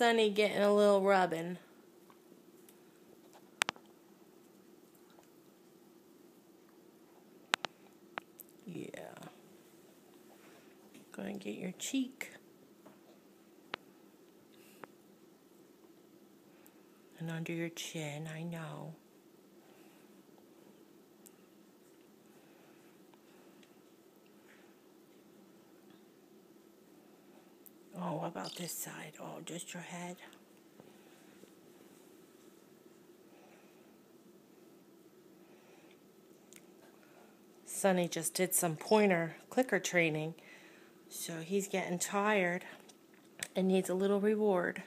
Sonny getting a little rubbing. Yeah. Go ahead and get your cheek. And under your chin, I know. Oh, what about this side? Oh, just your head. Sonny just did some pointer clicker training, so he's getting tired and needs a little reward.